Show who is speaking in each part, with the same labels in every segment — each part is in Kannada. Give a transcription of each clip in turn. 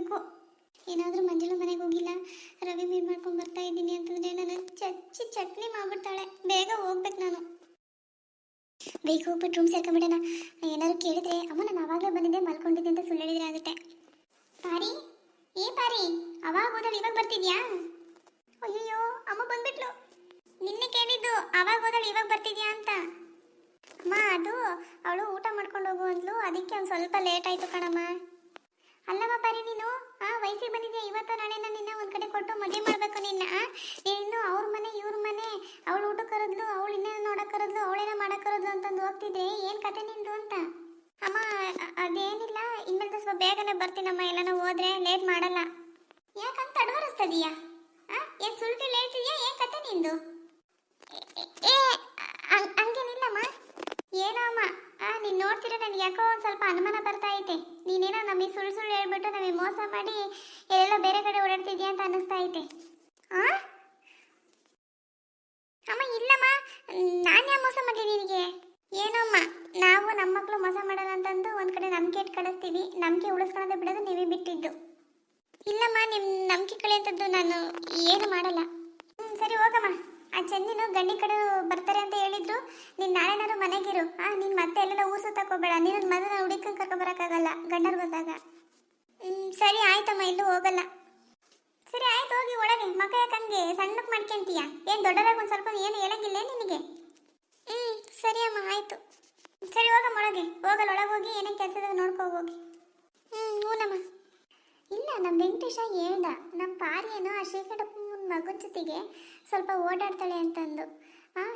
Speaker 1: ಹೋಗ್ಬೇಕು. ಏನಾದರೂ ಮಂಜುಳ ಮನೆಗೆ ಹೋಗಿಲ್ಲ, ರವಿ ಮೀನು ಮಾಡ್ಕೊಂಡು ಬರ್ತಾ ಇದ್ದೀನಿ ಅಂತಂದರೆ ನಾನು ಚಟ್ನಿ ಮಾಡ್ಬಿಡ್ತಾಳೆ. ಬೇಗ ಹೋಗ್ಬೇಕು ನಾನು. ಬೇಗ ಹೋಗ್ಬಿಟ್ಟು ರೂಮ್ ಸೇರ್ಕೊಂಡ್ಬಿಡೋಣ. ಏನಾದ್ರು ಕೇಳಿದ್ರೆ ಅಮ್ಮ ನಾನು ಆವಾಗಲೇ ಬಂದಿದ್ದೆ ಮಲ್ಕೊಂಡಿದ್ದೆ ಅಂತ ಸುಳ್ಳು ಹೇಳಿದ್ರೆ ಆಗುತ್ತೆ. ಪಾರಿ, ಪಾರಿ, ಅವಾಗ ಹೋದಳು ಇವಾಗ ಬರ್ತಿದ್ಯಾ? ಅಯ್ಯೋ ಅಮ್ಮ ಬಂದ್ಬಿಟ್ಲು. ನಿನ್ನೆ ಕೇಳಿದ್ದು ಅವಾಗ ಹೋದಳು ಇವಾಗ ಬರ್ತಿದ್ಯಾ ಅಂತ. ಅಮ್ಮ ಅದು ಅವಳು ಊಟ ಮಾಡ್ಕೊಂಡು ಹೋಗು ಅಂದ್ಲು, ಅದಕ್ಕೆ ಒಂದು ಸ್ವಲ್ಪ ಲೇಟ್ ಆಯಿತು ಕಣಮ್ಮ. ಅಲ್ಲಮ್ಮ ಪಾರಿ, ನೀನು ವಯಸ್ಸಿಗೆ ಬಂದಿದ್ಯಾ, ಇವತ್ತು ನಾಳೆ ನಿನ್ನ ಒಂದು ಕಡೆ ಕೊಟ್ಟು ಮದುವೆ ಮಾಡಬೇಕು ನಿನ್ನ. ನೀನು ಅವ್ರ ಮನೆ ಇವ್ರ ಮನೆ, ಅವಳು ಊಟಕ್ಕೆ ಕರೆದ್ಲು, ಅವಳು ಇನ್ನೇನು ನೋಡಕ್ಕೆ ಕರೆದ್ಲು, ಅವಳೇನೋ ಮಾಡಕ್ಕೆ ಕರೆದ್ಲು ಅಂತಂದು ಹೋಗ್ತಿದ್ದೆ. ಏನು ಕತೆ ನಿಂದು ಅಂತ. ಅಮ್ಮ ಅದೇನಿಲ್ಲ, ಇನ್ಮೇಲೆ ಸ್ವಲ್ಪ ಬೇಗನೆ ಬರ್ತೀನಮ್ಮ, ಎಲ್ಲನೂ ಹೋದ್ರೆ ಲೇಟ್ ಮಾಡಲ್ಲ. ಯಾಕಂತ ತಡವರಿಸ್ತದೀಯಾ? ಏನು ಸುಳ್ಳು ಹೇಳ್ತಿದ್ಯಾ? ಏನು ಕತೆ ನಿಂದು? ಹಂಗೇನಿಲ್ಲಮ್ಮ. ಏನೋ ಅಮ್ಮ, ನೀನು ನೋಡ್ತೀರ ನನಗೆ ಯಾಕೋ ಒಂದು ಸ್ವಲ್ಪ ಅನುಮಾನ ಬರ್ತಾ ಐತೆ. ನೀನೇನೋ ನಮಗೆ ಸುಳ್ಳು ಹೇಳ್ಬಿಟ್ಟು ನಮಗೆ ಮೋಸ ಮಾಡಿ ಎಲ್ಲೆಲ್ಲ ಬೇರೆ ಕಡೆ ಓಡಾಡ್ತಿದ್ಯಾ ಅಂತ ಅನ್ನಿಸ್ತಾ ಐತೆ. ಅಮ್ಮ ಇಲ್ಲಮ್ಮ, ನಾನು ಯಾವ ಮೋಸ ಮಾಡಿ ನಿನಗೆ? ಏನೋ ಅಮ್ಮ, ನಾವು ನಮ್ಮ ಮಕ್ಕಳು ಮೋಸ ಮಾಡಲ್ಲ ಅಂತಂದು ಒಂದು ಕಡೆ ನಂಬಿಕೆ ಇಟ್ಟು ಕಳಿಸ್ತೀವಿ, ನಂಬಿಕೆ ಉಳಿಸ್ಕೊಳ್ಳೋದೇ ಬಿಡೋದು ನೀವೇ ಬಿಟ್ಟಿದ್ದು. ಇಲ್ಲಮ್ಮ, ನಿಮ್ಮ ನಂಬಿಕೆ ಕಳೆಯಂಥದ್ದು ನಾನು ಏನು ಮಾಡಲ್ಲ. ಸರಿ ಹೋಗಮ್ಮ. ಆ ಚಂದಿನು ಗಂಡಿ ಕಡೆ ಬರ್ತಾರೆ ಅಂತ ಹೇಳಿದ್ರು. ನೀನು ನಾಳೆನಾರು ಮನೆಗಿರು. ನೀನು ಮತ್ತೆ ಎಲ್ಲೆಲ್ಲ ಊಸು ತಗೋಬೇಡ. ನೀನು ಮದುವೆ ಹುಡುಕಂಗೆ ಕರ್ಕೊಬರೋಕ್ಕಾಗಲ್ಲ ಗಂಡರು ಬಂದಾಗ. ಸರಿ ಆಯ್ತಮ್ಮ, ಇಲ್ಲೂ ಹೋಗಲ್ಲ. ಸರಿ ಆಯ್ತು, ಹೋಗಿ ಒಳಗೆ. ಮಗ ಯಾಕಂಗೆ ಸಣ್ಣಕ್ಕೆ ಮಾಡ್ಕೊಂತೀಯ? ಏನು ದೊಡ್ಡರಾಗ ಒಂದು ಸ್ವಲ್ಪ ಏನು ಹೇಳಂಗಿಲ್ಲ ನಿನಗೆ? ಸರಿ ಅಮ್ಮ, ಆಯಿತು. ಸರಿ ಹೋಗಮ್ಮ ಒಳಗೆ. ಹೋಗಲ್ಲ, ಒಳಗೆ ಹೋಗಿ ಏನೇನು ಕೆಲಸದಾಗ ನೋಡ್ಕೊ ಹೋಗಿ. ಹ್ಞೂನಮ್ಮ. ಇಲ್ಲ, ನಮ್ಮ ವೆಂಕಟೇಶ ಹೇಳ್ದ, ನಮ್ಮ ಪಾರಿಯೇನೋ ಆ ಶ್ರೀಕಂಠಪ್ಪನ ಮಗನ ಜೊತೆಗೆ ಸ್ವಲ್ಪ ಓಡಾಡ್ತಾಳೆ ಅಂತಂದು.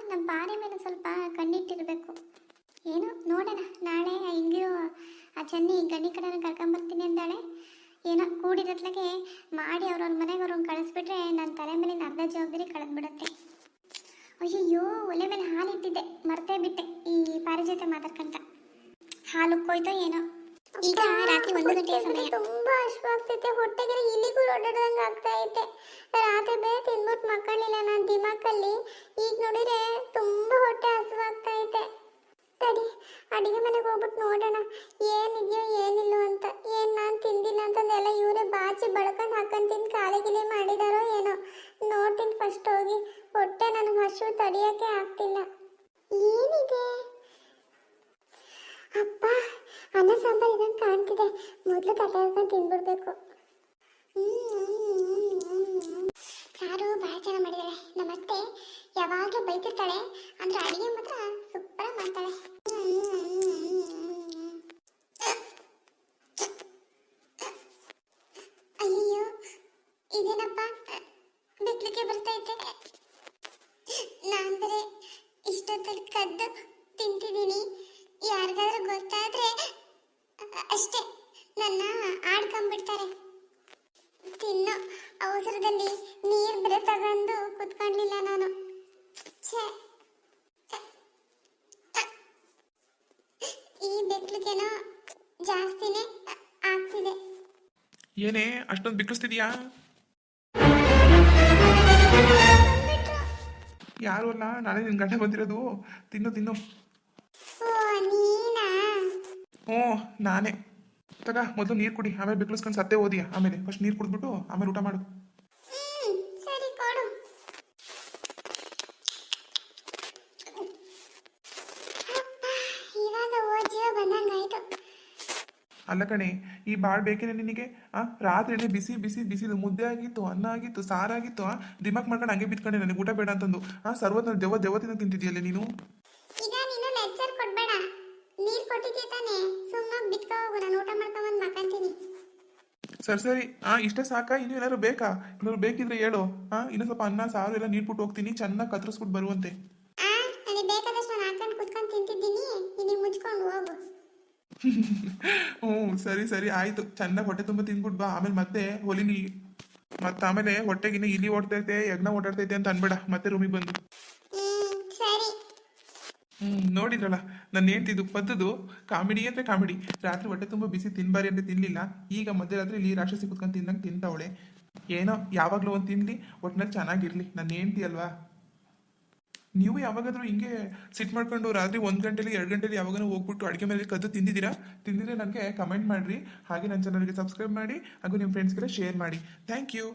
Speaker 1: ನಮ್ಮ ಪಾರಿ ಮೇಲೆ ಸ್ವಲ್ಪ ಕಣ್ಣಿಟ್ಟಿರಬೇಕು. ಏನು ನೋಡೋಣ, ನಾಳೆ ಹಿಂಗಿರೋ ಆ ಚೆನ್ನಿ ಗಂಡಿ ಕಡೆನ ಕರ್ಕೊಂಬರ್ತೀನಿ ಅಂದಾಳೆ. ಏನೋ ಕೂಡಿರತ್ಲಾಗೆ ಮಾಡಿ ಅವ್ರವ್ರ ಮನೆಗೆ ಅವ್ರನ್ನ ಕಳಿಸ್ಬಿಟ್ರೆ ನನ್ನ ತಲೆ ಮೇಲಿನ ಅರ್ಧ ಜವಾಬ್ದಾರಿ ಕಳೆದ್ಬಿಡುತ್ತೆ. ಅಯ್ಯೋ, ಒಲೆ ಮೇಲೆ ಹಾಲು ಇಟ್ಟಿದ್ದೆ, ಮರ್ತೇ ಬಿಟ್ಟೆ. ಈ ಪಾರಿ ಜೊತೆ ಮಾತಾಡ್ಕಂತ ಹಾಲು ಉಕ್ಕೋಯ್ತೋ ಏನೋ. ಈಗ ರಾತ್ರಿ 1 ಗಂಟೆಯ ಸಮಯ. ತುಂಬಾ ಹಶ್ವಾಗ್ತೈತೆ, ಹೊಟ್ಟೆಗೆ ಇಲಿಗೂ ಓಡಾಡ್ದಂಗೆ ಆಗ್ತಾ ಐತೆ. ರಾತ್ರಿ ಬೇರೆ ತಿನ್ಬಿಟ್ಟು ಮಕ್ಕಳಿಲ್ಲ ನಾನು ದಿಮಾಕಲ್ಲಿ. ಈಗ ನೋಡಿದ್ರೆ ತುಂಬಾ ಹೊಟ್ಟೆ ಹಸುವಾಗ್ತಾ ಐತೆ. ತಡಿ, ಅಡಿಗೆ ಮನೆಗೆ ಹೋಗ್ಬಿಟ್ಟು ನೋಡೋಣ ಏನಿದೆಯೋ ಏನಿಲ್ಲೋ ಅಂತ. ಏನು ನಾನು ತಿಂದಿಲ್ಲ ಅಂತಂದೆಲ್ಲ ಇವರೇ ಬಾಚಿ ಬಳ್ಕೊಂಡು ಹಾಕೊಂತೀನಿ, ಕಾಲಿಗಿಲಿ ಮಾಡಿದಾರೋ ಏನೋ. ನೋಡ್ತೀನಿ ಫಸ್ಟ್ ಹೋಗಿ. ಹೊಟ್ಟೆ ನನಗೆ ಹಸು ತಡಿಯೋಕ್ಕೆ ಆಗ್ತಿಲ್ಲ. ಏನಿದೆ ಅಪ್ಪ? ಅನ್ನ ಸಾಂಬಾರು ಇದಂಗೆ ಕಾಣ್ತಿದೆ. ಮೊದಲು ತಟ್ಟೆ ಹಾಕೊಂಡು ತಿನ್ಬಿಡ್ಬೇಕು. ಸಾರು ಭಾಳ ಚೆನ್ನಾಗಿ ಮಾಡಿದಾಳೆ. ನಮ್ಮತ್ತೆ ಯಾವಾಗಲೂ ಬೈತಿರ್ತಾಳೆ, ಅಂದ್ರೆ ಅಡಿಗೆ ಮಾತ್ರ ಸೂಪರಾಗಿ ಮಾಡ್ತಾಳೆ. ಅಯ್ಯೋ, ಇದೇನಪ್ಪ ಬೆಕ್ಲಿಕ್ಕೆ ಬರ್ತೈತೆ. ನಾನು ಬೇರೆ ಇಷ್ಟೊತ್ತಲ್ಲಿ ಕದ್ದು ತಿಂತಿದ್ದೀನಿ. ಯಾರಿಗಾದ್ರೂ ಗೊತ್ತಾದ್ರೆ ಅಷ್ಟೇ, ನನ್ನ ಆಡ್ಕೊಂಡ್ಬಿಡ್ತಾರೆ. ತಿನ್ನೋ ಅವಸರದಲ್ಲಿ ನೀರು ಬೇರೆ ತಗೊಂಡು ಕುತ್ಕೊಂಡ್ಲಿಲ್ಲ ನಾನು. ಈ ಬೆಕ್ಲಿಗೇನೋ ಜಾಸ್ತಿನೇ ಆಗ್ತಿದೆ.
Speaker 2: ಏನೇ ಅಷ್ಟೊಂದು ಬಿಕ್ಕಿಸ್ತಿದ್ಯಾ? ಯಾರು ಅಲ್ಲ, ನಾಳೆ ನಿನ್ ಗಂಟೆ ಬಂದಿರೋದು. ತಿನ್ನು ತಿನ್ನು. ಹ್ಞೂ ನಾನೇ. ತಗ, ಮೊದಲು ನೀರು ಕುಡಿ, ಆಮೇಲೆ ಬಿಕ್ಕಿಸ್ಕೊಂಡು ಸತ್ತೇ ಓದಿಯಾ. ಆಮೇಲೆ ಫಸ್ಟ್ ನೀರು ಕುಡಿದ್ಬಿಟ್ಟು ಆಮೇಲೆ ಊಟ ಮಾಡು.
Speaker 1: ಸರಿ ಕೊಡು. ಇವಾಗ ಓದಿಯೋ ಬಂದಂಗಾಯ್ತು.
Speaker 2: ಅಲ್ಲ ಕಣೆ, ಈ ಬಾಳ್ ಬೇಕೇನೆ ನಿನಗೆ? ರಾತ್ರಿ ಬಿಸಿ ಬಿಸಿ ಬಿಸಿದು ಮುದ್ದೆ ಆಗಿತ್ತು, ಅನ್ನ ಆಗಿತ್ತು, ಸಾರಾಗಿತ್ತು. ದಿಮಾಕ್ ಮಾಡ್ಕೊಂಡು ಹಂಗೆ ಬಿತ್ಕೊಂಡೆ ನನಗೆ ಊಟ ಬೇಡ ಅಂತಂದು. ಸರ್ವತ್ ದೆವ್ವತಿನ ತಿಂತಿದ್ಯಲ್ಲ ನೀನು.
Speaker 1: ಈಗ ನೀನು ಲೆಕ್ಚರ್ ಕೊಡ್ಬೇಡ. ನೀರು ಕೊಟ್ಟಿದ್ದೆ ತಾನೆ, ಸುಮ್ಮನೆ ಬಿತ್ಕೊ ಹೋಗು. ನಾನು ಊಟ ಮಾಡ್ಕೊಂಬಂದು ಮಕ್ಕಂತೀನಿ.
Speaker 2: ಸರಿ. ಇಷ್ಟೇ ಸಾಕಾ? ಇನ್ನೂ ಏನಾದ್ರು ಬೇಕಾ? ಏನಾದ್ರು ಬೇಕಿದ್ರೆ ಹೇಳು. ಇನ್ನೂ ಸ್ವಲ್ಪ ಅನ್ನ ಸಾರು ಎಲ್ಲ ನೀಟ್ಬಿಟ್ಟು ಹೋಗ್ತೀನಿ, ಚೆನ್ನಾಗಿ ಕತ್ರಿಸ್ಬಿಟ್ಟು ಬರುವಂತೆ.
Speaker 1: ನನಗೆ ಬೇಕಾದಷ್ಟು ನಾನು ಹಾಕೊಂಡು ಕುತ್ಕೊಂಡು ತಿಂತಿದ್ದೀನಿ, ನಿನಗೆ ಮುಚ್ಕೊಂಡು ಹೋಗು.
Speaker 2: ಸರಿ ಆಯ್ತು. ಚೆನ್ನಾಗಿ ಹೊಟ್ಟೆ ತುಂಬ ತಿಂದ್ಬಿಟ್ಟು ಬಾ. ಆಮೇಲೆ ಮತ್ತೆ ಹೊಲಿನಿ, ಮತ್ತೆ ಆಮೇಲೆ ಹೊಟ್ಟೆಗಿನ್ನ ಇಲಿ ಓಡ್ತೈತೆ, ಯಜ್ಞ ಓಡಾಡ್ತೈತೆ ಅಂತ ಅನ್ಬೇಡ ಮತ್ತೆ ರೂಮಿಗೆ ಬಂದು.
Speaker 1: ಸರಿ.
Speaker 2: ನೋಡಿದ್ರಲ್ಲ, ನನ್ನ ಹೇಳ್ತಿದ್ದು ಪದ್ದದು ಕಾಮಿಡಿ ಅಂದ್ರೆ ಕಾಮಿಡಿ. ರಾತ್ರಿ ಹೊಟ್ಟೆ ತುಂಬ ಬಿಸಿ ತಿನ್ಬಾರಿ ಅಂದ್ರೆ ತಿನ್ಲಿಲ್ಲ. ಈಗ ಮಧ್ಯರಾತ್ರಿ ಇಲ್ಲಿ ರಾಕ್ಷಸಿ ಕುತ್ಕೊಂಡು ತಿಂದಂಗೆ ತಿಂತಾವಳೆ. ಏನೋ ಯಾವಾಗಲೂ ಒಂದು ತಿನ್ಲಿ, ಒಟ್ಟಿನಲ್ಲಿ ಚೆನ್ನಾಗಿರ್ಲಿ. ನನ್ನ ಹೆಂಡ್ತಿ ಅಲ್ವಾ. ನೀವು ಯಾವಾಗಾದ್ರೂ ಹಿಂಗೆ ಸಿಟ್ ಮಾಡ್ಕೊಂಡು ರಾತ್ರಿ 1 ಗಂಟೆಲಿ 2 ಗಂಟೆಲಿ ಯಾವಾಗಾದ್ರೂ ಹೋಗ್ಬಿಟ್ಟು ಅಡುಗೆ ಮೇಲೆ ಕದ್ದು ತಿಂದಿದ್ದೀರಾ? ತಿಂದಿದ್ರೆ ನನಗೆ ಕಮೆಂಟ್ ಮಾಡಿರಿ. ಹಾಗೆ ನನ್ನ ಚಾನಲ್ಗೆ ಸಬ್ಸ್ಕ್ರೈಬ್ ಮಾಡಿ ಹಾಗೂ ನಿಮ್ಮ ಫ್ರೆಂಡ್ಸ್ಗೆಲ್ಲ ಶೇರ್ ಮಾಡಿ. Thank you.